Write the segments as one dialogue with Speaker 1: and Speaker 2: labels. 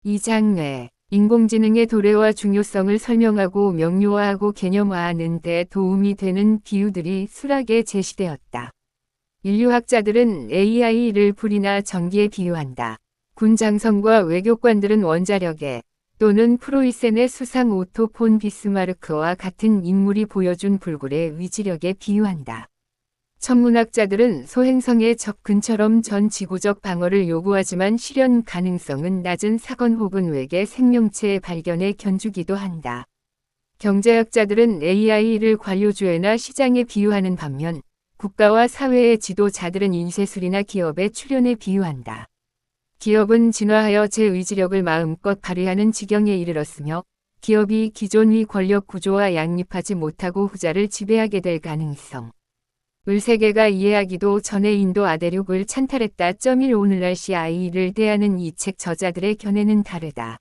Speaker 1: 이 장래, 인공지능의 도래와 중요성을 설명하고 명료화하고 개념화하는 데 도움이 되는 비유들이 수락에 제시되었다. 인류학자들은 AI를 불이나 전기에 비유한다. 군 장성과 외교관들은 원자력에 또는 프로이센의 수상 오토 폰 비스마르크와 같은 인물이 보여준 불굴의 위지력에 비유한다. 천문학자들은 소행성의 접근처럼 전 지구적 방어를 요구하지만 실현 가능성은 낮은 사건 혹은 외계 생명체의 발견에 견주기도 한다. 경제학자들은 AI를 관료주회나 시장에 비유하는 반면 국가와 사회의 지도자들은 인쇄술이나 기업의 출현에 비유한다. 기업은 진화하여 제 의지력을 마음껏 발휘하는 지경에 이르렀으며 기업이 기존의 권력 구조와 양립하지 못하고 후자를 지배하게 될 가능성. 을 세계가 이해하기도 전에 인도 아대륙을 찬탈했다. 1 오늘날 CI를 대하는 이 책 저자들의 견해는 다르다.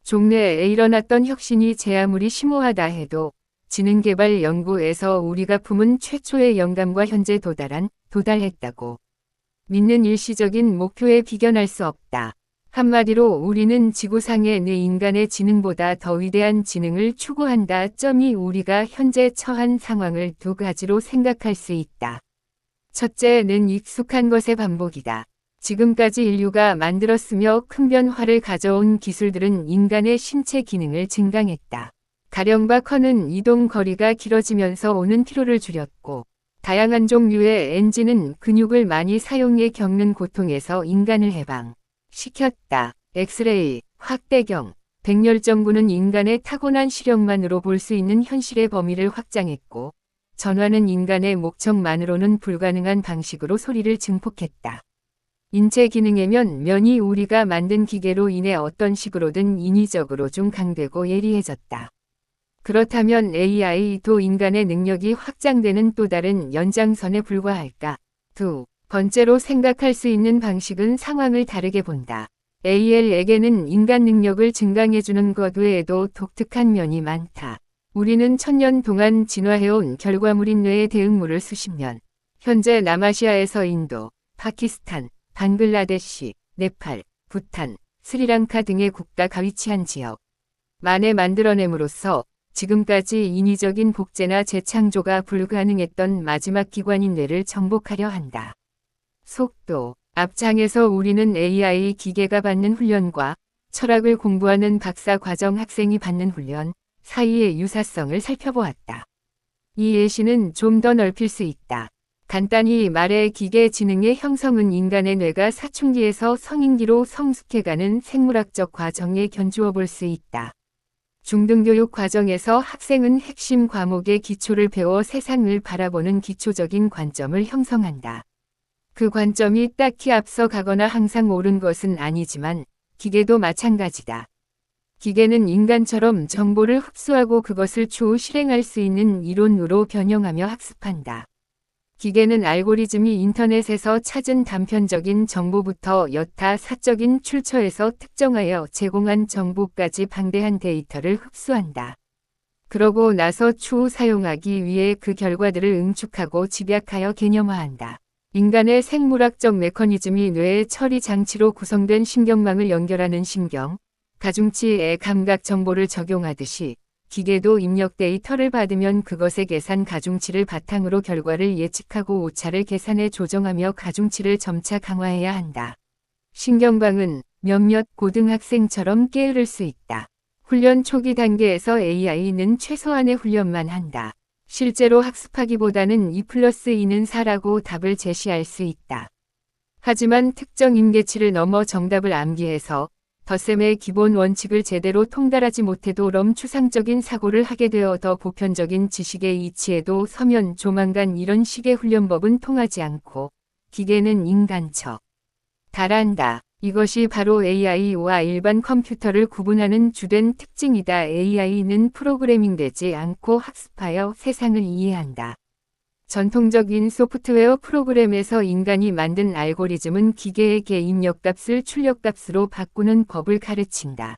Speaker 1: 종래에 일어났던 혁신이 제 아무리 심오하다 해도 지능개발 연구에서 우리가 품은 최초의 영감과 현재 도달했다고 믿는 일시적인 목표에 비견할 수 없다. 한마디로 우리는 지구상의 내 인간의 지능보다 더 위대한 지능을 추구한다. 우리가 현재 처한 상황을 두 가지로 생각할 수 있다. 첫째는 익숙한 것의 반복이다. 지금까지 인류가 만들었으며 큰 변화를 가져온 기술들은 인간의 신체 기능을 증강했다. 가령과 커는 이동 거리가 길어지면서 오는 피로를 줄였고 다양한 종류의 엔진은 근육을 많이 사용해 겪는 고통에서 인간을 해방시켰다. 엑스레이, 확대경, 백열전구는 인간의 타고난 시력만으로 볼 수 있는 현실의 범위를 확장했고 전화는 인간의 목청만으로는 불가능한 방식으로 소리를 증폭했다. 인체 기능의 면이 우리가 만든 기계로 인해 어떤 식으로든 인위적으로 좀 강되고 예리해졌다. 그렇다면 AI도 인간의 능력이 확장되는 또 다른 연장선에 불과할까? 두 번째로 생각할 수 있는 방식은 상황을 다르게 본다. AI에게는 인간 능력을 증강해주는 것 외에도 독특한 면이 많다. 우리는 1000년 동안 진화해온 결과물인 뇌의 대응물을 수십 년. 현재 남아시아에서 인도, 파키스탄, 방글라데시, 네팔, 부탄, 스리랑카 등의 국가가 위치한 지역 만에 만들어냄으로써 지금까지 인위적인 복제나 재창조가 불가능했던 마지막 기관인 뇌를 정복하려 한다. 속도, 앞장에서 우리는 AI 기계가 받는 훈련과 철학을 공부하는 박사 과정 학생이 받는 훈련 사이의 유사성을 살펴보았다. 이 예시는 좀 더 넓힐 수 있다. 간단히 말해 기계 지능의 형성은 인간의 뇌가 사춘기에서 성인기로 성숙해가는 생물학적 과정에 견주어 볼 수 있다. 중등교육 과정에서 학생은 핵심 과목의 기초를 배워 세상을 바라보는 기초적인 관점을 형성한다. 그 관점이 딱히 앞서 가거나 항상 옳은 것은 아니지만 기계도 마찬가지다. 기계는 인간처럼 정보를 흡수하고 그것을 추후 실행할 수 있는 이론으로 변형하며 학습한다. 기계는 알고리즘이 인터넷에서 찾은 단편적인 정보부터 여타 사적인 출처에서 특정하여 제공한 정보까지 방대한 데이터를 흡수한다. 그러고 나서 추후 사용하기 위해 그 결과들을 응축하고 집약하여 개념화한다. 인간의 생물학적 메커니즘이 뇌의 처리 장치로 구성된 신경망을 연결하는 신경, 가중치에 감각 정보를 적용하듯이 기계도 입력 데이터를 받으면 그것의 계산 가중치를 바탕으로 결과를 예측하고 오차를 계산해 조정하며 가중치를 점차 강화해야 한다. 신경방은 몇몇 고등학생처럼 게으를 수 있다. 훈련 초기 단계에서 AI는 최소한의 훈련만 한다. 실제로 학습하기보다는 2+2는 4라고 답을 제시할 수 있다. 하지만 특정 임계치를 넘어 정답을 암기해서 덧셈의 기본 원칙을 제대로 통달하지 못해도 추상적인 사고를 하게 되어 더 보편적인 지식의 이치에도 서면 조만간 이런 식의 훈련법은 통하지 않고 기계는 인간처 달한다. 이것이 바로 AI와 일반 컴퓨터를 구분하는 주된 특징이다. AI는 프로그래밍되지 않고 학습하여 세상을 이해한다. 전통적인 소프트웨어 프로그램에서 인간이 만든 알고리즘은 기계에게 입력값을 출력값으로 바꾸는 법을 가르친다.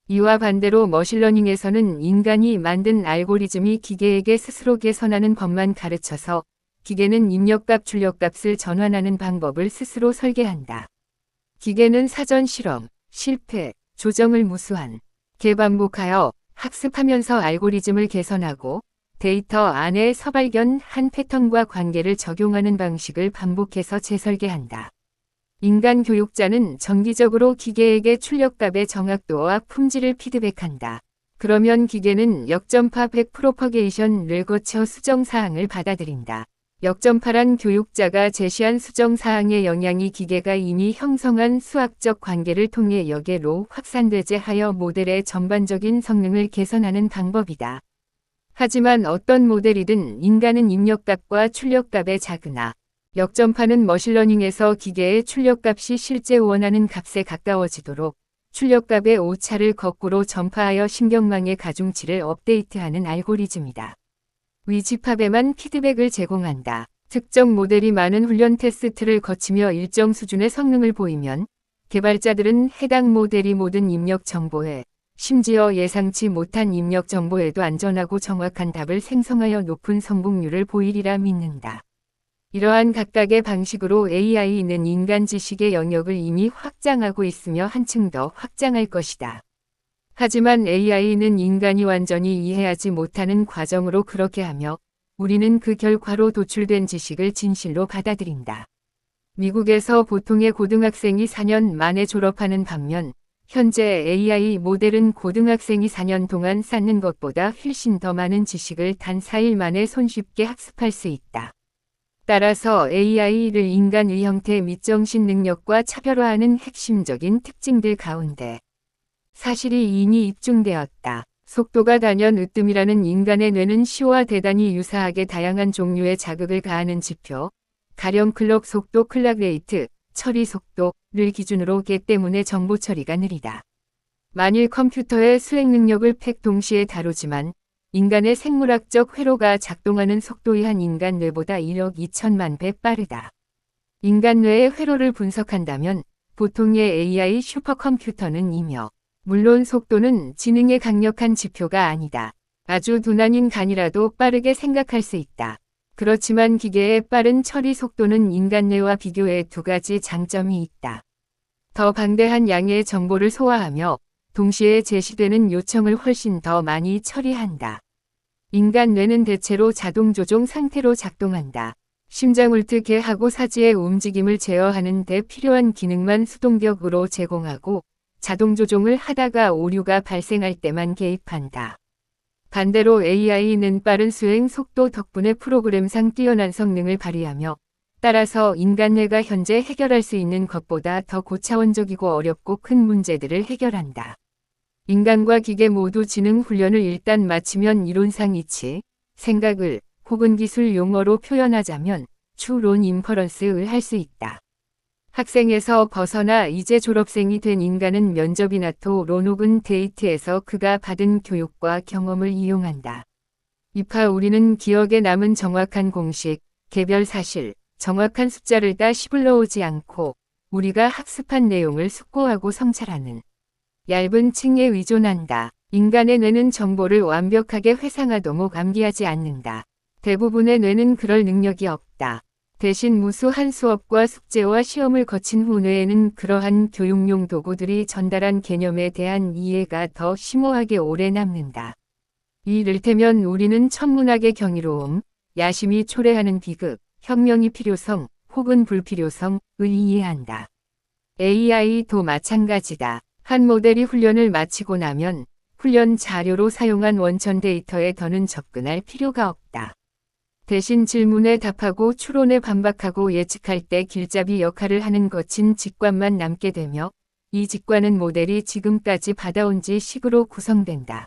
Speaker 1: 이와 반대로 머신러닝에서는 인간이 만든 알고리즘이 기계에게 스스로 개선하는 법만 가르쳐서 기계는 입력값 출력값을 전환하는 방법을 스스로 설계한다. 기계는 사전 실험, 실패, 조정을 무수한 개 반복하여 학습하면서 알고리즘을 개선하고 데이터 안에 서발견한 패턴과 관계를 적용하는 방식을 반복해서 재설계한다. 인간 교육자는 정기적으로 기계에게 출력값의 정확도와 품질을 피드백한다. 그러면 기계는 역전파 백프로퍼게이션을 거쳐 수정사항을 받아들인다. 역전파란 교육자가 제시한 수정사항의 영향이 기계가 이미 형성한 수학적 관계를 통해 역외로 확산되게 하여 모델의 전반적인 성능을 개선하는 방법이다. 하지만 어떤 모델이든 인간은 입력값과 출력값의 작으나 역전파는 머신러닝에서 기계의 출력값이 실제 원하는 값에 가까워지도록 출력값의 오차를 거꾸로 전파하여 신경망의 가중치를 업데이트하는 알고리즘이다. 위집합에만 피드백을 제공한다. 특정 모델이 많은 훈련 테스트를 거치며 일정 수준의 성능을 보이면 개발자들은 해당 모델이 모든 입력 정보에 심지어 예상치 못한 입력 정보에도 안전하고 정확한 답을 생성하여 높은 성공률을 보이리라 믿는다. 이러한 각각의 방식으로 AI는 인간 지식의 영역을 이미 확장하고 있으며 한층 더 확장할 것이다. 하지만 AI는 인간이 완전히 이해하지 못하는 과정으로 그렇게 하며 우리는 그 결과로 도출된 지식을 진실로 받아들인다. 미국에서 보통의 고등학생이 4년 만에 졸업하는 반면 현재 AI 모델은 고등학생이 4년 동안 쌓는 것보다 훨씬 더 많은 지식을 단 4일 만에 손쉽게 학습할 수 있다. 따라서 AI를 인간의 형태 및 정신 능력과 차별화하는 핵심적인 특징들 가운데 사실이 이미 입증되었다. 속도가 단연 으뜸이라는 인간의 뇌는 시와 대단히 유사하게 다양한 종류의 자극을 가하는 지표, 가령 클럭 속도, 클락 레이트, 처리 속도를 기준으로 개 때문에 정보 처리가 느리다. 만일 컴퓨터의 수행 능력을 팩 동시에 다루지만 인간의 생물학적 회로가 작동하는 속도의 한 인간 뇌보다 1억 2천만 배 빠르다. 인간 뇌의 회로를 분석한다면 보통의 AI 슈퍼컴퓨터는 이며 물론 속도는 지능의 강력한 지표가 아니다. 아주 둔한인 간이라도 빠르게 생각할 수 있다. 그렇지만 기계의 빠른 처리 속도는 인간 뇌와 비교해 두 가지 장점이 있다. 더 방대한 양의 정보를 소화하며 동시에 제시되는 요청을 훨씬 더 많이 처리한다. 인간 뇌는 대체로 자동 조종 상태로 작동한다. 심장 울트게 하고 사지의 움직임을 제어하는 데 필요한 기능만 수동격으로 제공하고 자동 조종을 하다가 오류가 발생할 때만 개입한다. 반대로 AI는 빠른 수행 속도 덕분에 프로그램상 뛰어난 성능을 발휘하며 따라서 인간 뇌가 현재 해결할 수 있는 것보다 더 고차원적이고 어렵고 큰 문제들을 해결한다. 인간과 기계 모두 지능 훈련을 일단 마치면 이론상 이치, 생각을 혹은 기술 용어로 표현하자면 추론 인퍼런스를 할 수 있다. 학생에서 벗어나 이제 졸업생이 된 인간은 면접이나 토론 혹은 데이트에서 그가 받은 교육과 경험을 이용한다. 이파 우리는 기억에 남은 정확한 공식, 개별 사실, 정확한 숫자를 다 씹을러오지 않고 우리가 학습한 내용을 숙고하고 성찰하는 얇은 층에 의존한다. 인간의 뇌는 정보를 완벽하게 회상하도록 암기하지 않는다. 대부분의 뇌는 그럴 능력이 없다. 대신 무수한 수업과 숙제와 시험을 거친 후 뇌에는 그러한 교육용 도구들이 전달한 개념에 대한 이해가 더 심오하게 오래 남는다. 이를테면 우리는 천문학의 경이로움, 야심이 초래하는 비극, 혁명의 필요성 혹은 불필요성을 이해한다. AI도 마찬가지다. 한 모델이 훈련을 마치고 나면 훈련 자료로 사용한 원천 데이터에 더는 접근할 필요가 없다. 대신 질문에 답하고 추론에 반박하고 예측할 때 길잡이 역할을 하는 거친 직관만 남게 되며 이 직관은 모델이 지금까지 받아온 지식으로 구성된다.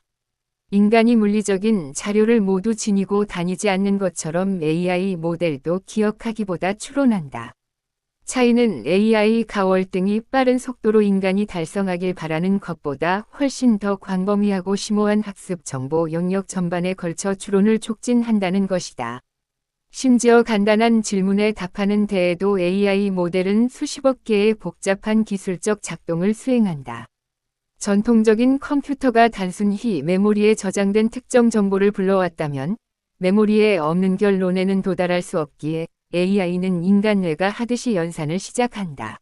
Speaker 1: 인간이 물리적인 자료를 모두 지니고 다니지 않는 것처럼 AI 모델도 기억하기보다 추론한다. 차이는 AI가 월등히 빠른 속도로 인간이 달성하길 바라는 것보다 훨씬 더 광범위하고 심오한 학습 정보 영역 전반에 걸쳐 추론을 촉진한다는 것이다. 심지어 간단한 질문에 답하는 데에도 AI 모델은 수십억 개의 복잡한 기술적 작동을 수행한다. 전통적인 컴퓨터가 단순히 메모리에 저장된 특정 정보를 불러왔다면 메모리에 없는 결론에는 도달할 수 없기에 AI는 인간 뇌가 하듯이 연산을 시작한다.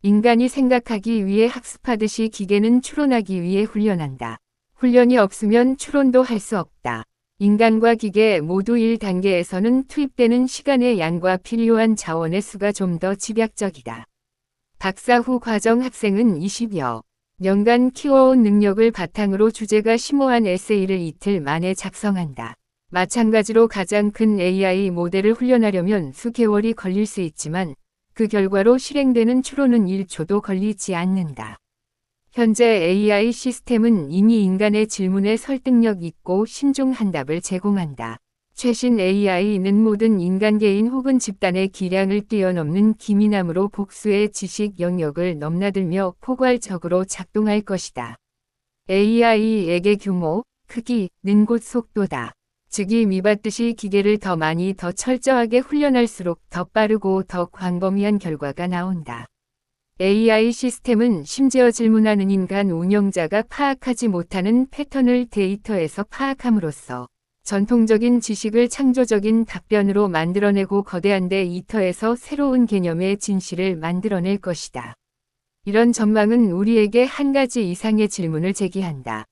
Speaker 1: 인간이 생각하기 위해 학습하듯이 기계는 추론하기 위해 훈련한다. 훈련이 없으면 추론도 할 수 없다. 인간과 기계 모두 1단계에서는 투입되는 시간의 양과 필요한 자원의 수가 좀 더 집약적이다. 박사 후 과정 학생은 20여 년간 키워온 능력을 바탕으로 주제가 심오한 에세이를 이틀 만에 작성한다. 마찬가지로 가장 큰 AI 모델을 훈련하려면 수개월이 걸릴 수 있지만 그 결과로 실행되는 추론은 1초도 걸리지 않는다. 현재 AI 시스템은 이미 인간의 질문에 설득력 있고 신중한 답을 제공한다. 최신 AI는 모든 인간 개인 혹은 집단의 기량을 뛰어넘는 기민함으로 복수의 지식 영역을 넘나들며 포괄적으로 작동할 것이다. AI에게 규모, 크기는 곧 속도다. 즉이 미받듯이 기계를 더 많이 더 철저하게 훈련할수록 더 빠르고 더 광범위한 결과가 나온다. AI 시스템은 심지어 질문하는 인간 운영자가 파악하지 못하는 패턴을 데이터에서 파악함으로써 전통적인 지식을 창조적인 답변으로 만들어내고 거대한 데이터에서 새로운 개념의 진실을 만들어낼 것이다. 이런 전망은 우리에게 한 가지 이상의 질문을 제기한다.